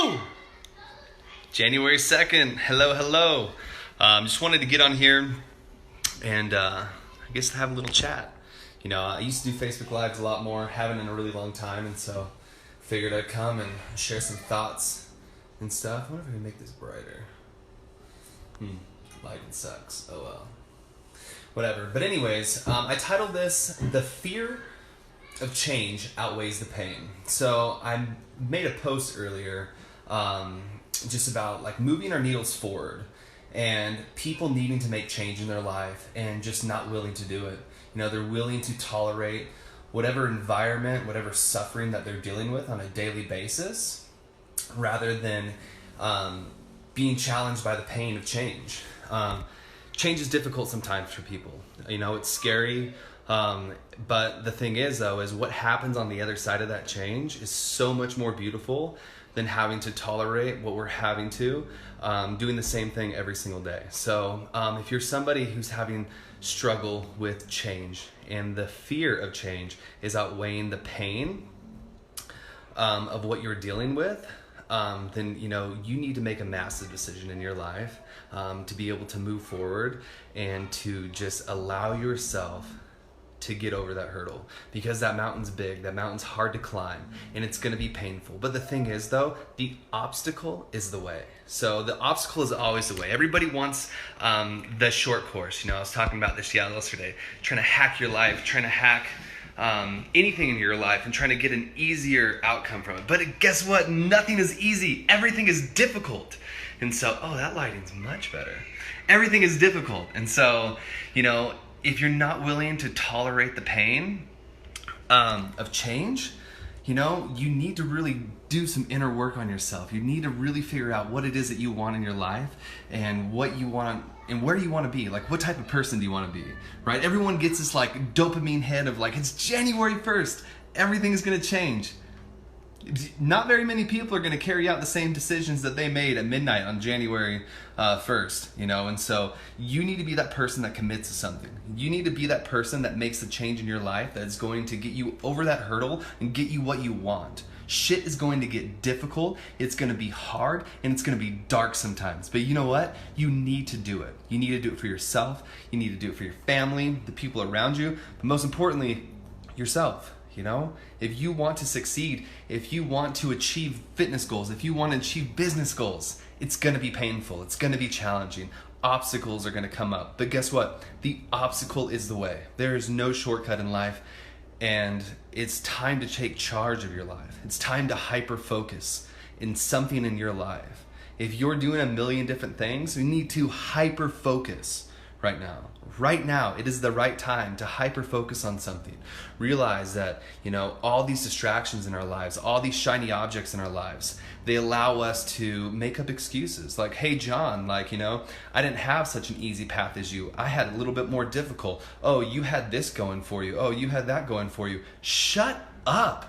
Woo! January 2nd. Hello. Just wanted to get on here and I guess have a little chat. You know, I used to do Facebook Lives a lot more, haven't in a really long time, and so figured I'd come and share some thoughts and stuff. I wonder if I can make this brighter. Lighting sucks. Oh well. Whatever. But anyways, I titled this, The Fear of Change Outweighs the Pain. So I made a post earlier just about like moving our needles forward and people needing to make change in their life and just not willing to do it. You know, they're willing to tolerate whatever environment, whatever suffering that they're dealing with on a daily basis, rather than being challenged by the pain of change. Change is difficult sometimes for people. You know, it's scary. But the thing is, though, is what happens on the other side of that change is so much more beautiful than having to tolerate what we're having to, doing the same thing every single day. So if you're somebody who's having struggle with change and the fear of change is outweighing the pain of what you're dealing with, then you know you need to make a massive decision in your life to be able to move forward and to just allow yourself to get over that hurdle, because that mountain's big, that mountain's hard to climb, and it's going to be painful. But the thing is, though, the obstacle is the way. So the obstacle is always the way. Everybody wants the short course. You know, I was talking about this yesterday, trying to hack your life, trying to hack anything in your life and trying to get an easier outcome from it. But guess what? Nothing is easy. Everything is difficult. And so, that lighting's much better. Everything is difficult. And so, you know, if you're not willing to tolerate the pain of change, you know, you need to really do some inner work on yourself. You need to really figure out what it is that you want in your life and what you want and where you want to be. Like, what type of person do you want to be, right? Everyone gets this like dopamine hit of like, it's January 1st, everything is going to change. Not very many people are going to carry out the same decisions that they made at midnight on January 1st, you know, and so you need to be that person that commits to something. You need to be that person that makes the change in your life that's going to get you over that hurdle and get you what you want. Shit is going to get difficult, it's going to be hard, and it's going to be dark sometimes. But you know what? You need to do it. You need to do it for yourself. You need to do it for your family, the people around you, but most importantly, yourself. You know, if you want to succeed, if you want to achieve fitness goals, if you want to achieve business goals, it's going to be painful. It's going to be challenging. Obstacles are going to come up. But guess what? The obstacle is the way. There is no shortcut in life. And it's time to take charge of your life. It's time to hyper-focus in something in your life. If you're doing a million different things, you need to hyper-focus right now. Right now, it is the right time to hyper-focus on something. Realize that, you know, all these distractions in our lives, all these shiny objects in our lives, they allow us to make up excuses. Like, hey, John, like, you know, I didn't have such an easy path as you. I had a little bit more difficult. Oh, you had this going for you. Oh, you had that going for you. Shut up.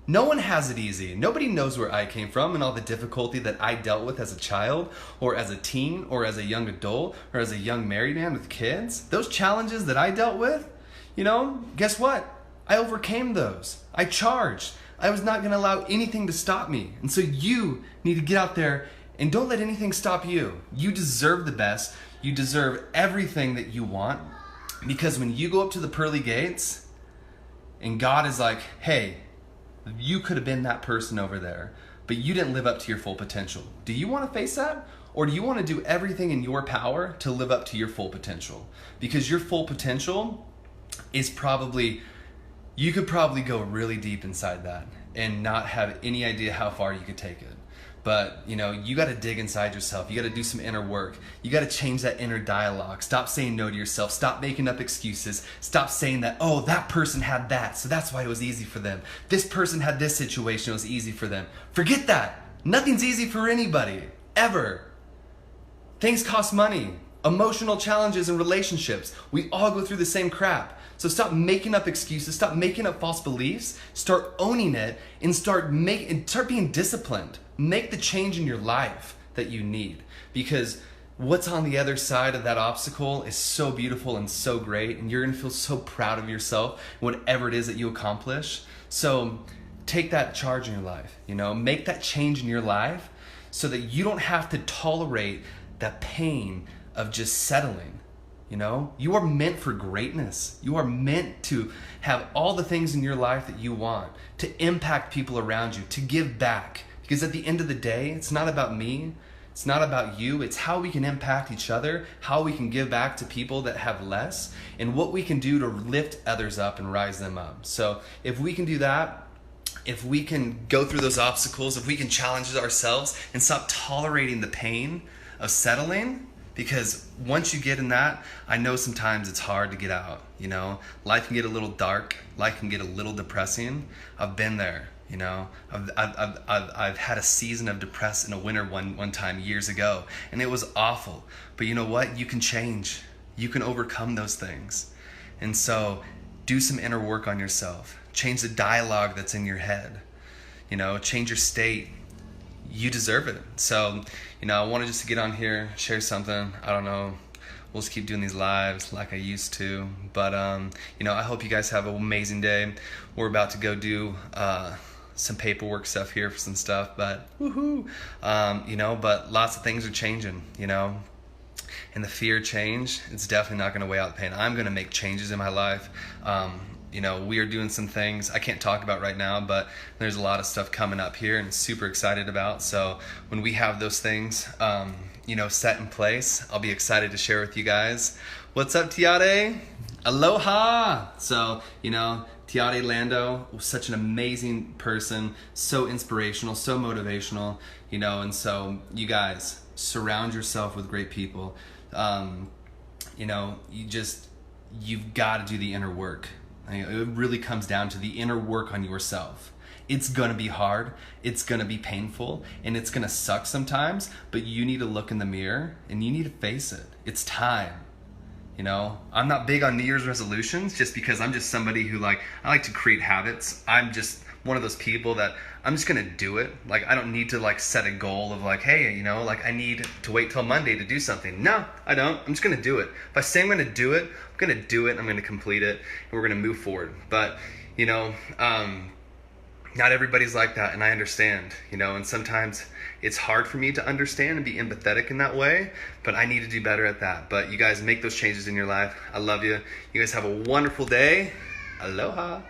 No one has it easy. Nobody knows where I came from and all the difficulty that I dealt with as a child or as a teen or as a young adult or as a young married man with kids. Those challenges that I dealt with, you know, guess what? I overcame those. I charged. I was not going to allow anything to stop me. And so you need to get out there and don't let anything stop you. You deserve the best. You deserve everything that you want, because when you go up to the pearly gates and God is like, hey, you could have been that person over there, but you didn't live up to your full potential. Do you want to face that? Or do you want to do everything in your power to live up to your full potential? Because your full potential is probably, you could probably go really deep inside that and not have any idea how far you could take it. But, you know, you got to dig inside yourself. You got to do some inner work. You got to change that inner dialogue. Stop saying no to yourself. Stop making up excuses. Stop saying that, oh, that person had that, so that's why it was easy for them. This person had this situation, it was easy for them. Forget that. Nothing's easy for anybody, ever. Things cost money. Emotional challenges in relationships. We all go through the same crap. So stop making up excuses. Stop making up false beliefs. Start owning it and start being disciplined. Make the change in your life that you need, because what's on the other side of that obstacle is so beautiful and so great, and you're going to feel so proud of yourself, whatever it is that you accomplish. So take that charge in your life, make that change in your life so that you don't have to tolerate the pain of just settling. You are meant for greatness. You are meant to have all the things in your life that you want, to impact people around you, to give back. Because at the end of the day, it's not about me. It's not about you. It's how we can impact each other, how we can give back to people that have less, and what we can do to lift others up and rise them up. So if we can do that, if we can go through those obstacles, if we can challenge ourselves and stop tolerating the pain of settling, because once you get in that, I know sometimes it's hard to get out. Life can get a little dark. Life can get a little depressing. I've been there. I've had a season of depressed in a winter one time years ago, and it was awful. But you know what? You can change. You can overcome those things. And so do some inner work on yourself. Change the dialogue that's in your head. Change your state. You deserve it. So, I wanted just to get on here, share something. I don't know. We'll just keep doing these lives like I used to. But, I hope you guys have an amazing day. We're about to go do some paperwork stuff here for some stuff. But, woohoo. But lots of things are changing, And the fear of change, it's definitely not going to weigh out the pain. I'm going to make changes in my life. We are doing some things I can't talk about right now, but there's a lot of stuff coming up here and super excited about. So when we have those things, set in place, I'll be excited to share with you guys. What's up, Tiare? Aloha! So, Tiare Lando was such an amazing person, so inspirational, so motivational, and so you guys surround yourself with great people. You've got to do the inner work. It really comes down to the inner work on yourself. It's going to be hard, it's going to be painful, and it's going to suck sometimes, but you need to look in the mirror and you need to face it. It's time. I'm not big on New Year's resolutions just because I'm just somebody who I like to create habits. I'm just one of those people that I'm just going to do it. I don't need to set a goal of hey, I need to wait till Monday to do something. No, I don't. I'm just going to do it. If I say I'm going to do it, I'm going to do it. I'm going to complete it, and we're going to move forward. But, not everybody's like that, and I understand, and sometimes it's hard for me to understand and be empathetic in that way, but I need to do better at that. But you guys make those changes in your life. I love you. You guys have a wonderful day. Aloha.